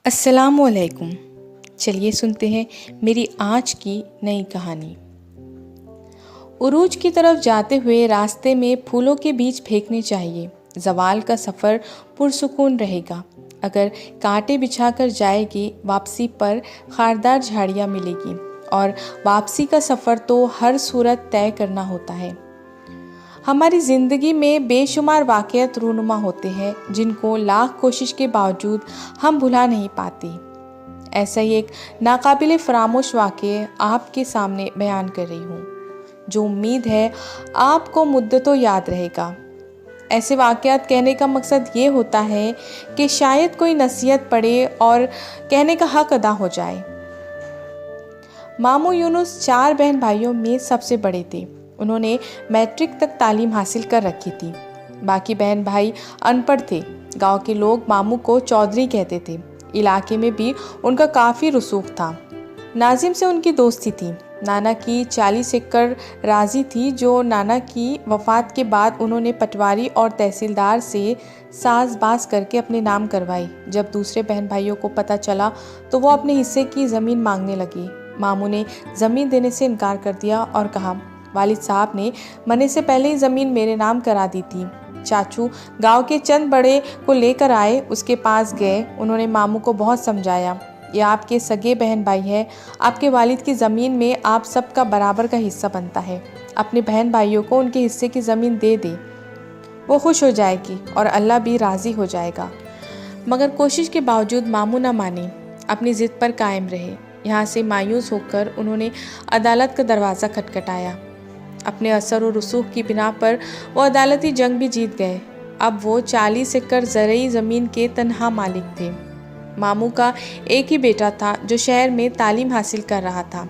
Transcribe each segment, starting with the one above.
अस्सलामुअलैकुम। चलिए सुनते हैं मेरी आज की नई कहानी। उरूज की तरफ जाते हुए रास्ते में फूलों के बीज फेंकने चाहिए। ज़वाल का सफ़र पुरसुकून रहेगा। अगर कांटे बिछाकर जाएगी वापसी पर खारदार झाड़ियाँ मिलेगी और वापसी का सफ़र तो हर सूरत तय करना होता है। हमारी ज़िंदगी में बेशुमार वाक़यात रूनुमा होते हैं जिनको लाख कोशिश के बावजूद हम भुला नहीं पाते। ऐसा ही एक नाकाबिले फरामोश वाक़या आपके सामने बयान कर रही हूँ, जो उम्मीद है आपको मुद्दतों याद रहेगा। ऐसे वाक़यात कहने का मकसद ये होता है कि शायद कोई नसीहत पड़े और कहने का हक अदा हो जाए। मामू यूनुस 4 बहन भाइयों में सबसे बड़े थे। उन्होंने मैट्रिक तक तालीम हासिल कर रखी थी। बाकी बहन भाई अनपढ़ थे। गांव के लोग मामू को चौधरी कहते थे। इलाके में भी उनका काफ़ी रसूख था। नाजिम से उनकी दोस्ती थी। नाना की 40 एकड़ राजी थी जो नाना की वफ़ात के बाद उन्होंने पटवारी और तहसीलदार से साज़बाज़ करके अपने नाम करवाई। जब दूसरे बहन भाइयों को पता चला तो वो अपने हिस्से की ज़मीन मांगने लगे। मामू ने ज़मीन देने से इनकार कर दिया और कहा, वालिद साहब ने मरने से पहले ही ज़मीन मेरे नाम करा दी थी। चाचू गांव के चंद बड़े को लेकर आए, उसके पास गए। उन्होंने मामू को बहुत समझाया, ये आपके सगे बहन भाई है, आपके वालिद की ज़मीन में आप सबका बराबर का हिस्सा बनता है। अपने बहन भाइयों को उनके हिस्से की ज़मीन दे दे, वो खुश हो जाएगी और अल्लाह भी राज़ी हो जाएगा। मगर कोशिश के बावजूद मामू न माने, अपनी ज़िद पर कायम रहे। यहाँ से मायूस होकर उन्होंने अदालत का दरवाज़ा खटखटाया। अपने असर और रसूख की बिना पर वो अदालती जंग भी जीत गए। अब वो 40 एकड़ ज़रई ज़मीन के तन्हा मालिक थे। मामू का एक ही बेटा था जो शहर में तालीम हासिल कर रहा था।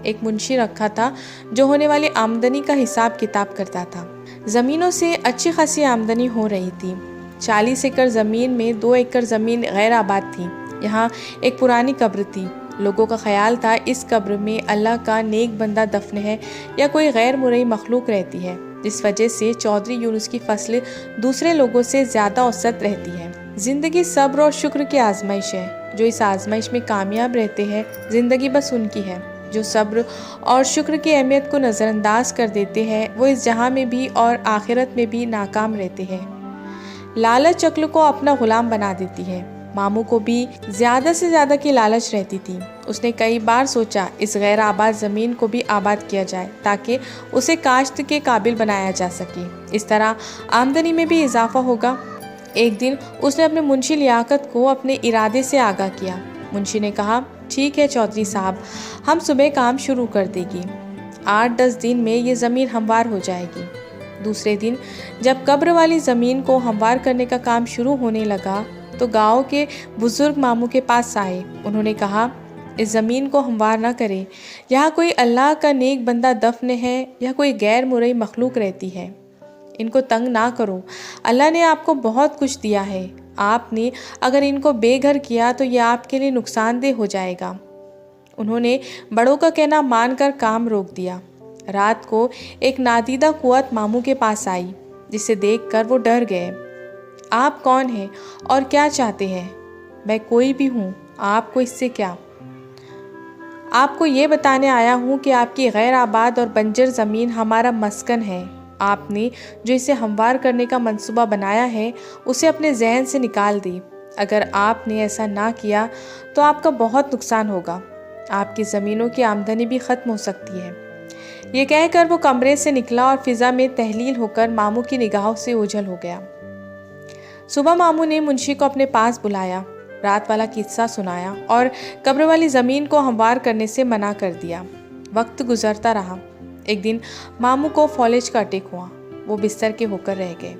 एक मुंशी रखा था जो होने वाली आमदनी का हिसाब किताब करता था। ज़मीनों से अच्छी खासी आमदनी हो रही थी। 40 एकड़ ज़मीन में 2 एकड़ ज़मीन गैर आबाद थी। यहाँ एक पुरानी कब्र थी। लोगों का ख्याल था इस कब्र में अल्लाह का नेक बंदा दफन है या कोई गैर मुरई मखलूक रहती है, जिस वजह से चौधरी यूनुस की फसलें दूसरे लोगों से ज़्यादा औसत रहती है। ज़िंदगी सब्र और शुक्र की आजमाइश है। जो इस आजमाइश में कामयाब रहते हैं, ज़िंदगी बस उनकी है। जो सब्र और शुक्र की अहमियत को नज़रअंदाज कर देते हैं, वो इस जहां में भी और आखिरत में भी नाकाम रहते हैं। लालच अक्ल को अपना गुलाम बना देती है। मामू को भी ज़्यादा से ज़्यादा की लालच रहती थी। उसने कई बार सोचा इस गैर आबाद ज़मीन को भी आबाद किया जाए ताकि उसे काश्त के काबिल बनाया जा सके। इस तरह आमदनी में भी इजाफा होगा। एक दिन उसने अपने मुंशी लियाकत को अपने इरादे से आगाह किया। मुंशी ने कहा, ठीक है चौधरी साहब, हम सुबह काम शुरू कर देंगे। 8-10 दिन में ये ज़मीन हमवार हो जाएगी। दूसरे दिन जब कब्र वाली ज़मीन को हमवार करने का काम शुरू होने लगा तो गांव के बुजुर्ग मामू के पास आए। उन्होंने कहा, इस ज़मीन को हमवार ना करें। यहाँ कोई अल्लाह का नेक बंदा दफन है या कोई गैर मुरई मखलूक रहती है। इनको तंग ना करो। अल्लाह ने आपको बहुत कुछ दिया है। आपने अगर इनको बेघर किया तो यह आपके लिए नुकसानदेह हो जाएगा। उन्होंने बड़ों का कहना मानकर काम रोक दिया। रात को एक नादीदा कुव्वत मामू के पास आई, जिसे देखकर वो डर गए। आप कौन हैं और क्या चाहते हैं? मैं कोई भी हूँ, आपको इससे क्या? आपको ये बताने आया हूँ कि आपकी गैर आबाद और बंजर ज़मीन हमारा मस्कन है। आपने जो इसे हमवार करने का मंसूबा बनाया है उसे अपने जहन से निकाल दी। अगर आपने ऐसा ना किया तो आपका बहुत नुकसान होगा। आपकी ज़मीनों की आमदनी भी ख़त्म हो सकती है। ये कहकर वो कमरे से निकला और फिज़ा में तहलील होकर मामू की निगाहों से ओझल हो गया। सुबह मामू ने मुंशी को अपने पास बुलाया, रात वाला किस्सा सुनाया और कब्र वाली ज़मीन को हमवार करने से मना कर दिया। वक्त गुजरता रहा। एक दिन मामू को फॉलेज का अटैक हुआ। वो बिस्तर के होकर रह गए।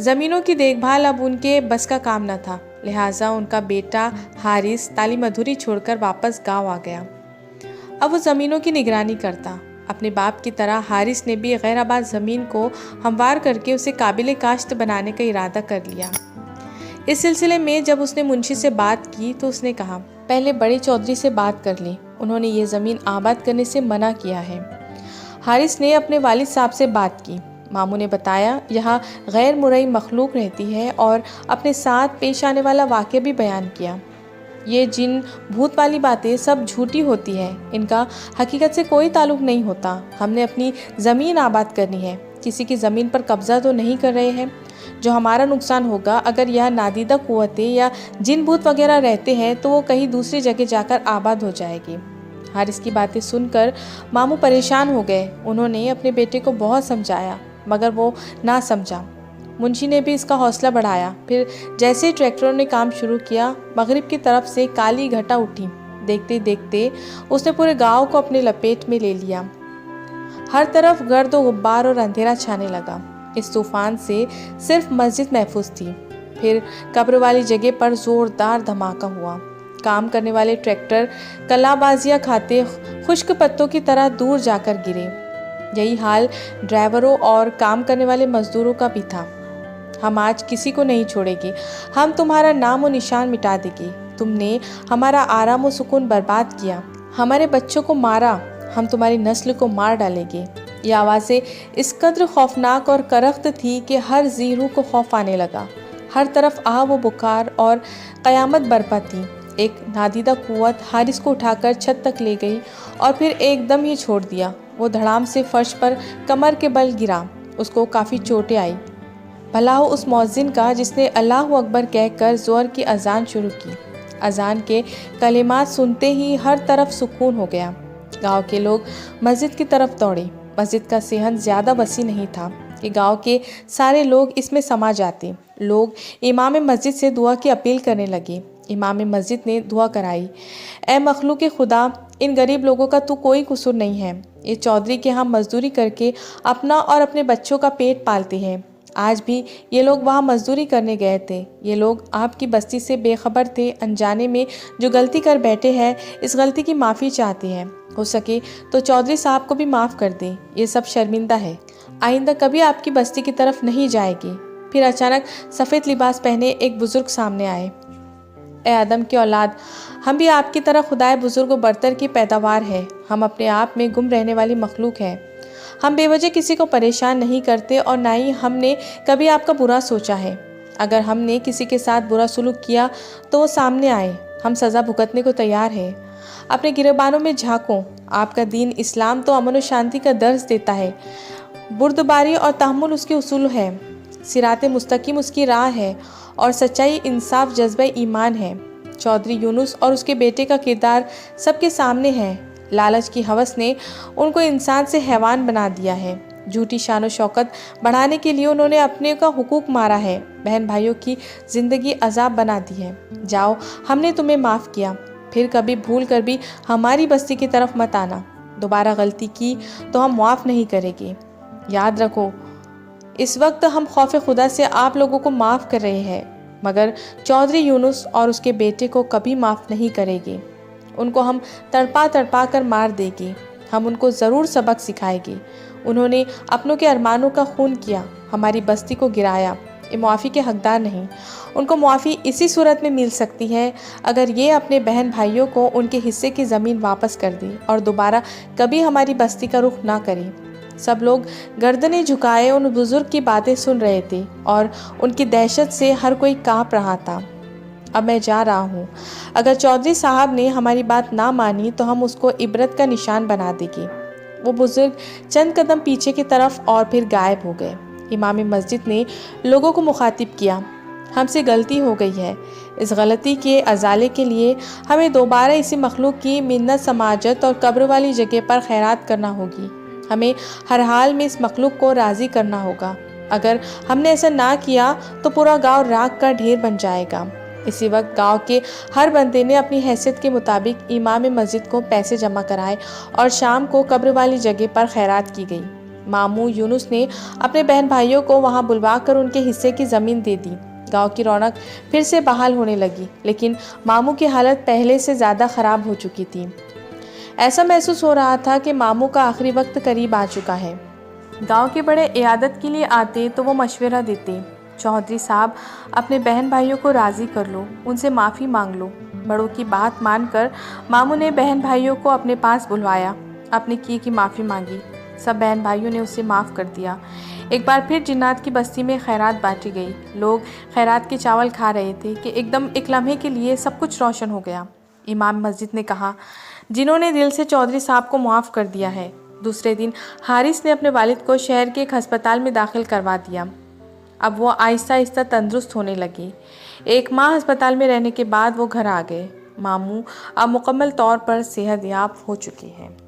ज़मीनों की देखभाल अब उनके बस का काम न था, लिहाजा उनका बेटा हारिस तालीम अधूरी छोड़कर वापस गाँव आ गया। अब वो ज़मीनों की निगरानी करता। अपने बाप की तरह हारिस ने भी गैर आबाद ज़मीन को हमवार करके उसे काबिल काश्त बनाने का इरादा कर लिया। इस सिलसिले में जब उसने मुंशी से बात की तो उसने कहा, पहले बड़े चौधरी से बात कर ली, उन्होंने ये ज़मीन आबाद करने से मना किया है। हारिस ने अपने वालिद साहब से बात की। मामू ने बताया, यहाँ गैर मुरई मखलूक रहती है और अपने साथ पेश आने वाला वाक़या भी बयान किया। ये जिन भूत वाली बातें सब झूठी होती हैं, इनका हकीकत से कोई ताल्लुक नहीं होता। हमने अपनी ज़मीन आबाद करनी है, किसी की ज़मीन पर कब्ज़ा तो नहीं कर रहे हैं। जो हमारा नुकसान होगा, अगर यह नादीदा क़ुव्वतें या जिन भूत वगैरह रहते हैं तो वो कहीं दूसरी जगह जाकर आबाद हो जाएगी। हारिस की बातें सुनकर मामू परेशान हो गए। उन्होंने अपने बेटे को बहुत समझाया, मगर वो ना समझा। मुंशी ने भी इसका हौसला बढ़ाया। फिर जैसे ही ट्रैक्टरों ने काम शुरू किया, मगरिब की तरफ से काली घटा उठी। देखते देखते उसने पूरे गांव को अपने लपेट में ले लिया। हर तरफ गर्द व गुब्बार और अंधेरा छाने लगा। इस तूफान से सिर्फ मस्जिद महफूज थी। फिर कब्र वाली जगह पर ज़ोरदार धमाका हुआ। काम करने वाले ट्रैक्टर कलाबाजियाँ खाते खुश्क पत्तों की तरह दूर जाकर गिरे। यही हाल ड्राइवरों और काम करने वाले मजदूरों का भी था। हम आज किसी को नहीं छोड़ेंगे, हम तुम्हारा नाम और निशान मिटा देंगे। तुमने हमारा आराम और सुकून बर्बाद किया, हमारे बच्चों को मारा, हम तुम्हारी नस्ल को मार डालेंगे। ये आवाज़ें इस कद्र खौफनाक और करख्त थी कि हर ज़ीरू को खौफ आने लगा। हर तरफ आग व बुखार और क़यामत बरपा थी। एक नादीदा क़ुव्वत हारिस को उठाकर छत तक ले गई और फिर एकदम ही छोड़ दिया। वो धड़ाम से फर्श पर कमर के बल गिरा। उसको काफ़ी चोटें आई। भला हो उस मौज़िन का जिसने अल्लाहु अकबर कहकर ज़ोहर की अजान शुरू की। अजान के कलिमात सुनते ही हर तरफ सुकून हो गया। गांव के लोग मस्जिद की तरफ दौड़े। मस्जिद का सेहन ज़्यादा वसी नहीं था कि गांव के सारे लोग इसमें समा जाते। लोग इमाम मस्जिद से दुआ की अपील करने लगे। इमाम मस्जिद ने दुआ कराई, ए मखलूक खुदा, इन गरीब लोगों का तो कोई कसूर नहीं है। ये चौधरी के यहाँ मजदूरी करके अपना और अपने बच्चों का पेट पालते हैं। आज भी ये लोग वहाँ मजदूरी करने गए थे। ये लोग आपकी बस्ती से बेखबर थे। अनजाने में जो गलती कर बैठे हैं, इस गलती की माफ़ी चाहते हैं। हो सके तो चौधरी साहब को भी माफ़ कर दें। ये सब शर्मिंदा है, आइंदा कभी आपकी बस्ती की तरफ नहीं जाएगी। फिर अचानक सफ़ेद लिबास पहने एक बुज़ुर्ग सामने आए। ए आदम की औलाद, हम भी आपकी तरह खुदाए बुज़ुर्ग व बरतर की पैदावार है। हम अपने आप में गुम रहने वाली मखलूक हैं। हम बेवजह किसी को परेशान नहीं करते और ना ही हमने कभी आपका बुरा सोचा है। अगर हमने किसी के साथ बुरा सलूक किया तो वो सामने आए, हम सज़ा भुगतने को तैयार हैं। अपने गिरबानों में झांको। आपका दीन इस्लाम तो अमन व शांति का दर्ज देता है। बुर्दबारी और तहम्मुल उसके उसूल है। सिराते मुस्तकीम उसकी राह है और सच्चाई, इंसाफ, जज्बा ईमान है। चौधरी यूनुस और उसके बेटे का किरदार सबके सामने है। लालच की हवस ने उनको इंसान से हैवान बना दिया है। झूठी शान व शौकत बढ़ाने के लिए उन्होंने अपने का हुकूक मारा है। बहन भाइयों की ज़िंदगी अजाब बना दी है। जाओ, हमने तुम्हें माफ़ किया। फिर कभी भूल कर भी हमारी बस्ती की तरफ मत आना। दोबारा गलती की तो हम माफ़ नहीं करेंगे। याद रखो, इस वक्त हम खौफ खुदा से आप लोगों को माफ़ कर रहे हैं, मगर चौधरी यूनुस और उसके बेटे को कभी माफ़ नहीं करेंगे। उनको हम तड़पा तड़पा कर मार देंगे। हम उनको ज़रूर सबक सिखाएंगे। उन्होंने अपनों के अरमानों का खून किया, हमारी बस्ती को गिराया। ये मुआफ़ी के हकदार नहीं। उनको मुआफ़ी इसी सूरत में मिल सकती है अगर ये अपने बहन भाइयों को उनके हिस्से की ज़मीन वापस कर दें और दोबारा कभी हमारी बस्ती का रुख ना करें। सब लोग गर्दनें झुकाए उन बुज़ुर्ग की बातें सुन रहे थे और उनकी दहशत से हर कोई काँप रहा था। अब मैं जा रहा हूँ। अगर चौधरी साहब ने हमारी बात ना मानी तो हम उसको इबरत का निशान बना देंगे। वो बुज़ुर्ग चंद कदम पीछे की तरफ और फिर गायब हो गए। इमाम मस्जिद ने लोगों को मुखातिब किया, हमसे गलती हो गई है। इस गलती के अजाले के लिए हमें दोबारा इसी मखलूक की मिन्नत, समाजत और कब्र वाली जगह पर खैरात करना होगी। हमें हर हाल में इस मखलूक को राज़ी करना होगा। अगर हमने ऐसा ना किया तो पूरा गांव राख का ढेर बन जाएगा। इसी वक्त गांव के हर बंदे ने अपनी हैसियत के मुताबिक इमाम मस्जिद को पैसे जमा कराए और शाम को कब्र वाली जगह पर खैरात की गई। मामू यूनुस ने अपने बहन भाइयों को वहां बुलवा कर उनके हिस्से की ज़मीन दे दी। गांव की रौनक फिर से बहाल होने लगी, लेकिन मामू की हालत पहले से ज़्यादा ख़राब हो चुकी थी। ऐसा महसूस हो रहा था कि मामू का आखिरी वक्त करीब आ चुका है। गांव के बड़े इयादत के लिए आते तो वो मशवरा देते, चौधरी साहब, अपने बहन भाइयों को राज़ी कर लो, उनसे माफ़ी मांग लो। बड़ों की बात मानकर मामू ने बहन भाइयों को अपने पास बुलवाया, अपने किए की माफ़ी मांगी। सब बहन भाइयों ने उसे माफ़ कर दिया। एक बार फिर जिन्नात की बस्ती में खैरात बांटी गई। लोग खैरात के चावल खा रहे थे कि एकदम एक लम्हे के लिए सब कुछ रोशन हो गया। इमाम मस्जिद ने कहा, जिन्होंने दिल से चौधरी साहब को माफ़ कर दिया है। दूसरे दिन हारिस ने अपने वालिद को शहर के एक अस्पताल में दाखिल करवा दिया। अब वो आहिस्ता आहिस्ता तंदुरुस्त होने लगी। 1 माह अस्पताल में रहने के बाद वो घर आ गए। मामू अब मुकम्मल तौर पर सेहतयाब हो चुकी है।